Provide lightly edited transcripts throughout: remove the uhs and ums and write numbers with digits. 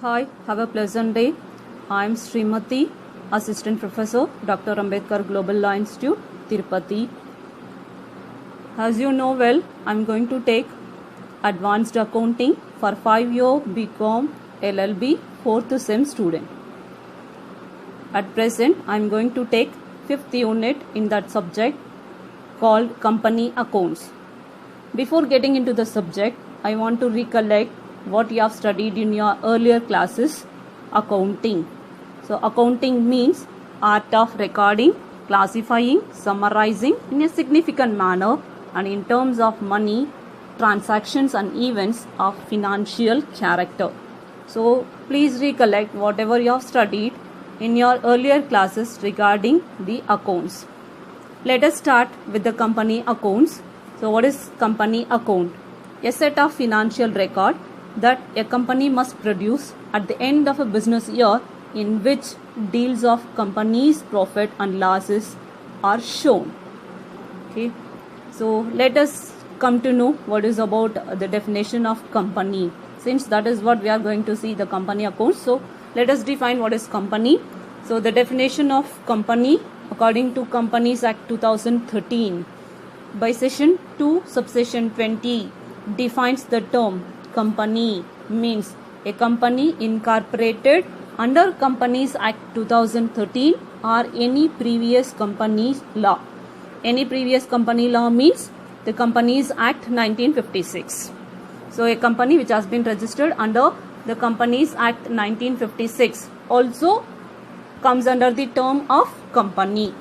Hi, have a pleasant day. I am Srimati, Assistant Professor, Dr. Ambedkar Global Law Institute, Tirupati. As you know well, I am going to take Advanced Accounting for 5-year BCom LLB 4th SEM student. At present, I am going to take 5th unit in that subject called Company Accounts. Before getting into the subject, I want to recollect what you have studied in your earlier classes, accounting. So accounting means art of recording, classifying, summarizing in a significant manner and in terms of money, transactions and events of financial character. So please recollect whatever you have studied in your earlier classes regarding the accounts. Let us start with the company accounts. So what is company account? A set of financial record that a company must produce at the end of a business year in which deals of company's profit and losses are shown. Okay, so let us come to know what is about the definition of company, since that is what we are going to see, the company accounts. So let us define what is company. So the definition of company according to Companies Act 2013 by section 2 subsection 20 defines the term company means a company incorporated under Companies Act 2013 or any previous company's law. Any previous company law means the Companies Act 1956. So a company which has been registered under the Companies Act 1956 also comes under the term of company.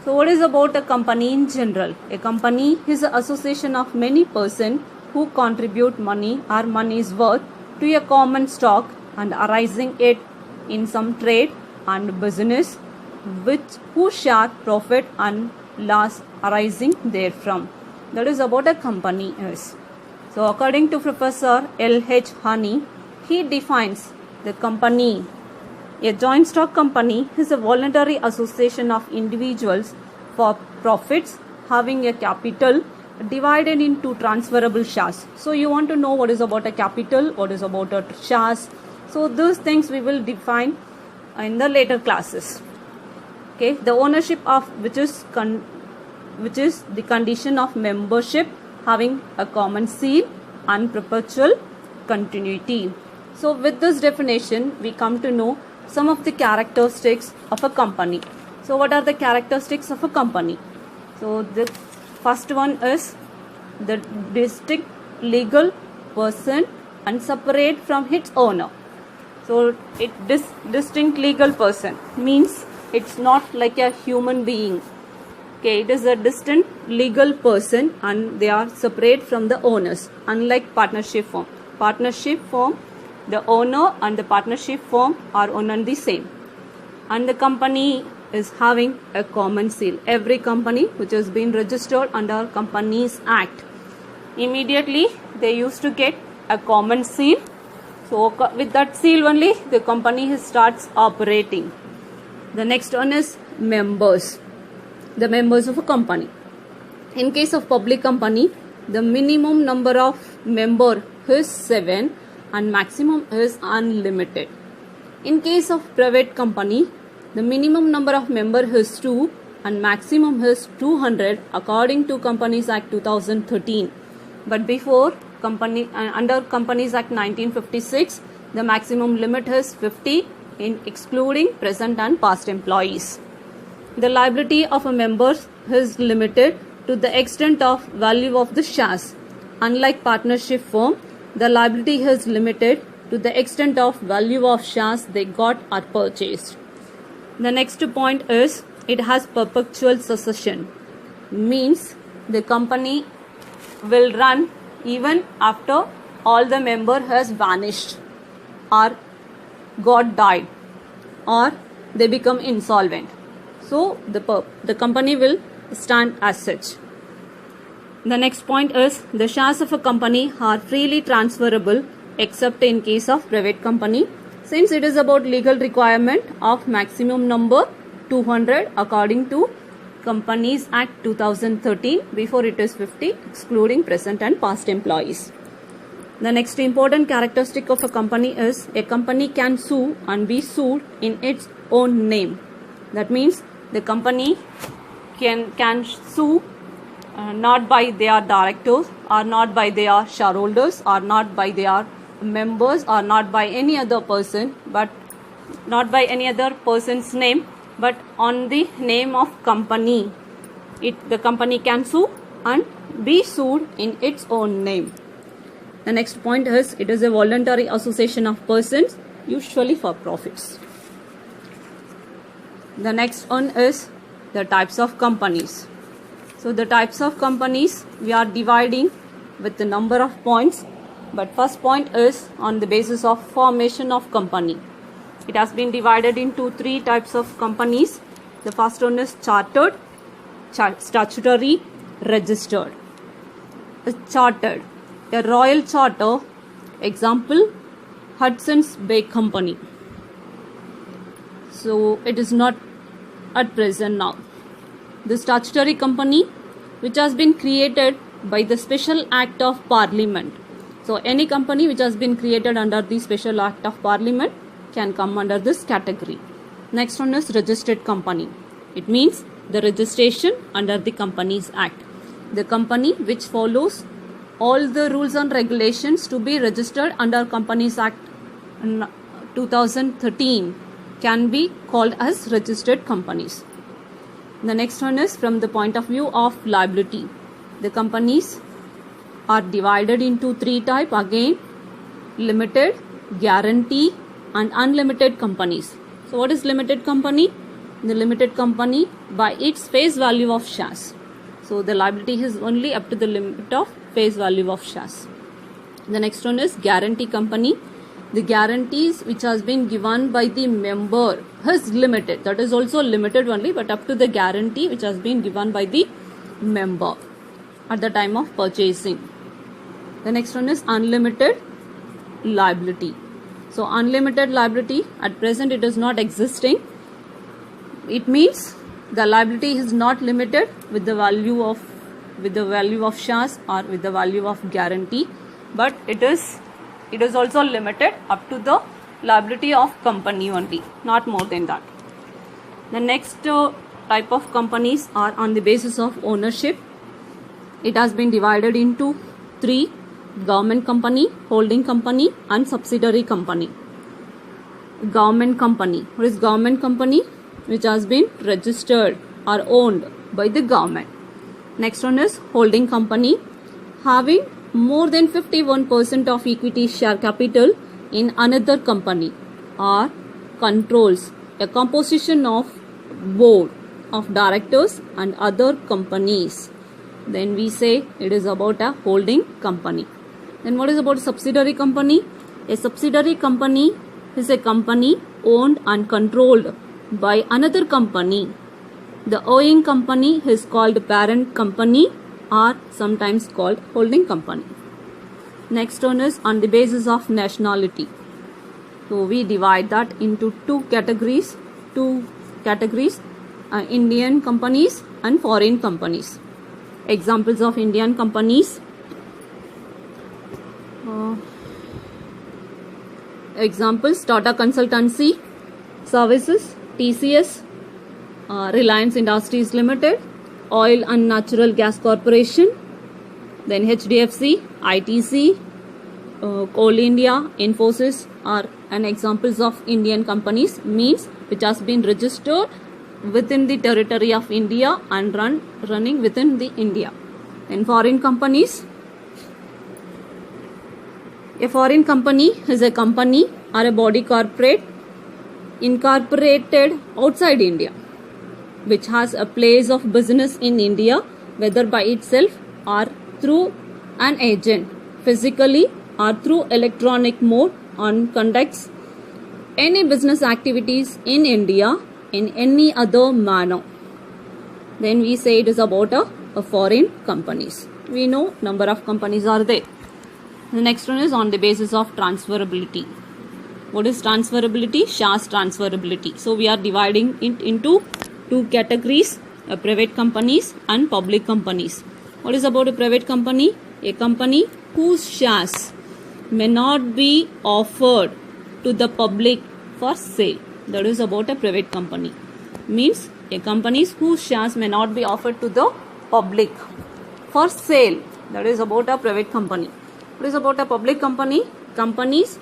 So what is about a company in general? A company is an association of many persons who contribute money or money's worth to a common stock and arising it in some trade and business who share profit and loss arising therefrom. That is about a company is. So according to Professor L.H. Honey, he defines the company. A joint stock company is a voluntary association of individuals for profits having a capital divided into transferable shares. So you want to know what is about a capital, what is about a shares. So those things we will define in the later classes. Okay, the ownership of which is the condition of membership having a common seal and perpetual continuity. So with this definition, we come to know some of the characteristics of a company. So what are the characteristics of a company? So the first one is the distinct legal person and separate from its owner. So distinct legal person means it's not like a human being. Okay, it is a distinct legal person and they are separate from the owners, unlike partnership firm. Partnership firm, the owner and the partnership firm are one and the same. And the company is having a common seal. Every company which has been registered under Companies Act, immediately they used to get a common seal. So with that seal only the company starts operating. The next one is members. The members of a company. In case of public company, the minimum number of member is 7 and maximum is unlimited. In case of private company, the minimum number of members is 2 and maximum is 200 according to Companies Act 2013. But before under Companies Act 1956, the maximum limit is 50 in excluding present and past employees. The liability of a member is limited to the extent of value of the shares. Unlike partnership firm, the liability is limited to the extent of value of shares they got or purchased. The next point is it has perpetual succession. Means the company will run even after all the member has vanished or got died or they become insolvent. So the company will stand as such. The next point is the shares of a company are freely transferable except in case of private company, since it is about legal requirement of maximum number 200 according to Companies Act 2013. Before it is 50 excluding present and past employees. The next important characteristic of a company is a company can sue and be sued in its own name. That means the company can sue not by their directors or not by their shareholders or not by their members or not by any other person, but not by any other person's name, but on the name of company. The company can sue and be sued in its own name. The next point is it is a voluntary association of persons, usually for profits. The next one is the types of companies. So the types of companies we are dividing with the number of points, but first point is on the basis of formation of company. It has been divided into 3 types of companies. The first one is chartered, statutory, registered. Chartered, a royal charter, example Hudson's Bay Company. So it is not at present now. The statutory company which has been created by the special act of parliament. So any company which has been created under the special act of parliament can come under this category. Next one is registered company. It means the registration under the Companies Act. The company which follows all the rules and regulations to be registered under Companies Act 2013 can be called as registered companies. The next one is from the point of view of liability. The companies are divided into 3 types again: limited, guarantee and unlimited companies. So what is limited company? The limited company by its face value of shares. So the liability is only up to the limit of face value of shares. The next one is guarantee company. The guarantees which has been given by the member is limited. That is also limited only, but up to the guarantee which has been given by the member at the time of purchasing. The next one is unlimited liability. So unlimited liability at present it is not existing. It means the liability is not limited with the value of shares or with the value of guarantee, but it is also limited up to the liability of company only, not more than that. The next type of companies are on the basis of ownership. It has been divided into 3: government company, holding company and subsidiary company. Government company. What is government company? Which has been registered or owned by the government. Next one is holding company, having more than 51% of equity share capital in another company or controls a composition of board of directors and other companies. Then we say it is about a holding company. Then what is about a subsidiary company? A subsidiary company is a company owned and controlled by another company. The owning company is called parent company or sometimes called holding company. Next one is on the basis of nationality. So we divide that into 2 categories. Indian companies and foreign companies. Examples of Indian companies. Examples: Tata Consultancy Services, TCS, Reliance Industries Limited, Oil and Natural Gas Corporation, then HDFC, ITC, Coal India, Infosys are an examples of Indian companies, means which has been registered within the territory of India and running within the India. Then foreign companies. A foreign company is a company or a body corporate incorporated outside India, which has a place of business in India, whether by itself or through an agent, physically or through electronic mode, and conducts any business activities in India in any other manner. Then we say it is about a foreign companies. We know number of companies are there. The next one is on the basis of transferability. What is transferability? Shares transferability. So we are dividing it into 2 categories: private companies and public companies. What is about a private company? A company whose shares may not be offered to the public for sale. That is about a private company. Means a companies whose shares may not be offered to the public for sale. That is about a private company. What is about a public company? Companies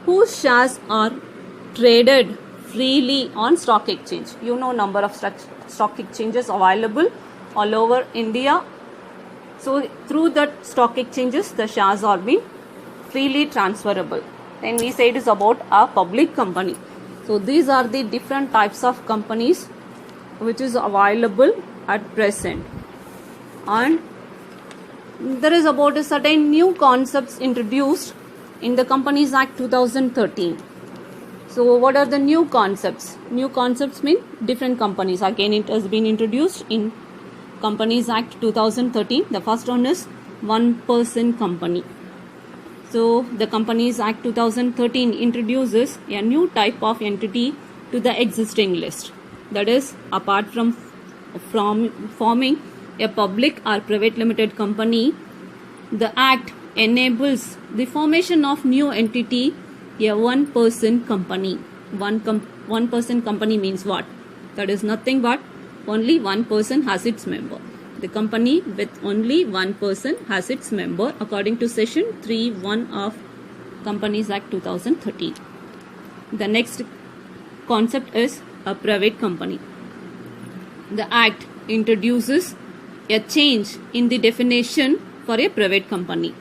whose shares are traded freely on stock exchange. You know number of stock exchanges available all over India. So through that stock exchanges, the shares are being freely transferable. Then we say it is about a public company. So these are the different types of companies which is available at present. And there is about a certain new concepts introduced in the Companies Act 2013. So what are the new concepts? New concepts mean different companies. Again, it has been introduced in Companies Act 2013. The first one is one person company. So the Companies Act 2013 introduces a new type of entity to the existing list. That is, apart from forming a public or private limited company, the Act enables the formation of new entity, a one-person company. One-person company means what? That is nothing but only one person has its member. The company with only one person has its member according to section 3(1) of Companies Act 2013. The next concept is a private company. The Act introduces a change in the definition for a private company.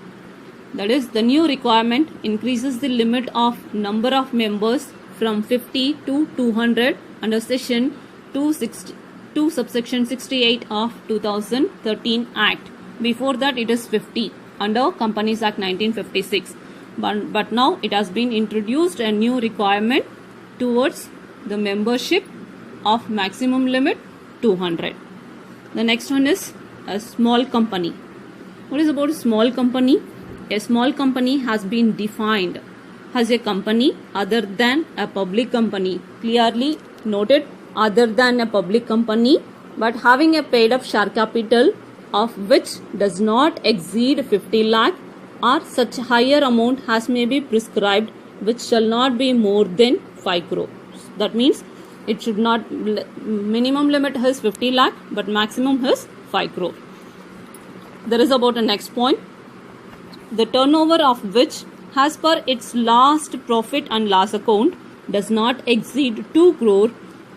That is, the new requirement increases the limit of number of members from 50 to 200 under section 2 subsection 68 of 2013 Act. Before that it is 50 under Companies Act 1956. But now it has been introduced a new requirement towards the membership of maximum limit 200. The next one is a small company. What is about a small company? A small company has been defined as a company other than a public company. Clearly noted, other than a public company, but having a paid up share capital of which does not exceed 50 lakh or such higher amount as may be prescribed, which shall not be more than 5 crore. That means it should not, minimum limit is 50 lakh but maximum is 5 crore. There is about a next point. The turnover of which as per its last profit and loss account does not exceed 2 crore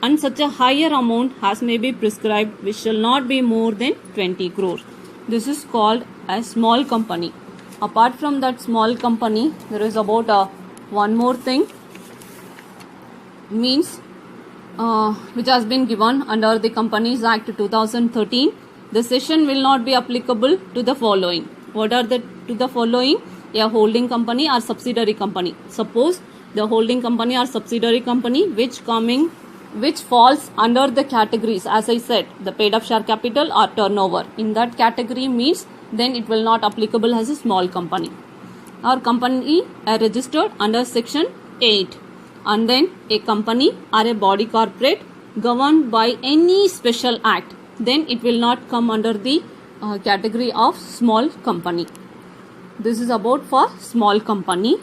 and such a higher amount as may be prescribed which shall not be more than 20 crore. This is called a small company. Apart from that small company, there is about one more thing, means which has been given under the Companies Act 2013. The section will not be applicable to the following. What are the following? A holding company or subsidiary company. Suppose the holding company or subsidiary company which falls under the categories, as I said, the paid up share capital or turnover. In that category means then it will not applicable as a small company. Or company registered under section 8. And then a company or a body corporate governed by any special act, then it will not come under the category of small company. This is about for small company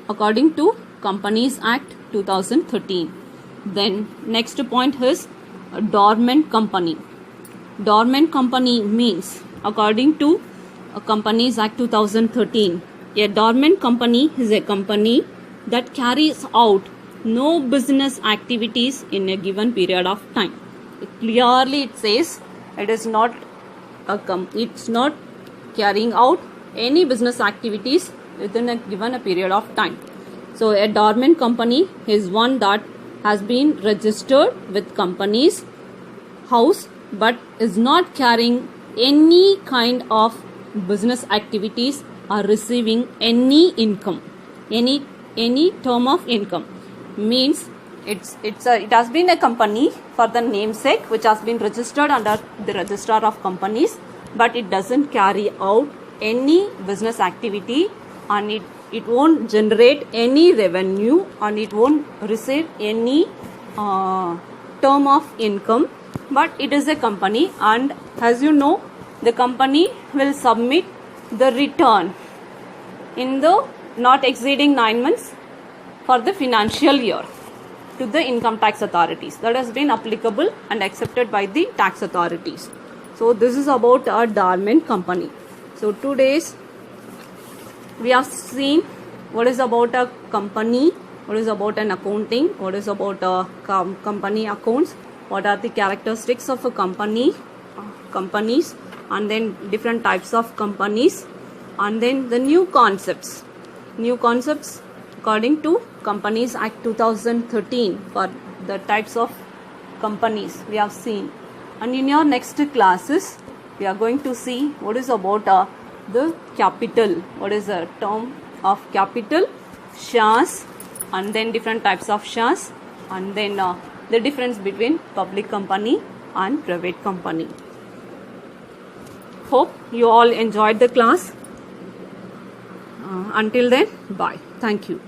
according to Companies Act 2013. Then next point is a dormant company. Dormant company means according to Companies Act 2013, a dormant company is a company that carries out no business activities in a given period of time. Clearly it says it is not it's not carrying out any business activities within a given period of time. So a dormant company is one that has been registered with Companies House but is not carrying any kind of business activities or receiving any income, any term of income. Means it has been a company for the namesake which has been registered under the Registrar of Companies, but it doesn't carry out any business activity and it won't generate any revenue and it won't receive any term of income, but it is a company, and as you know, the company will submit the return in the not exceeding 9 months for the financial year to the income tax authorities. That has been applicable and accepted by the tax authorities. So this is about a dormant company. So today's we have seen what is about a company, what is about an accounting, what is about a company accounts, what are the characteristics of a company, companies, and then different types of companies, and then the new concepts according to Companies Act 2013 for the types of companies we have seen. And in your next classes we are going to see what is about the capital, what is the term of capital, shares, and then different types of shares, and then the difference between public company and private company. Hope you all enjoyed the class. Until then, bye. Thank you.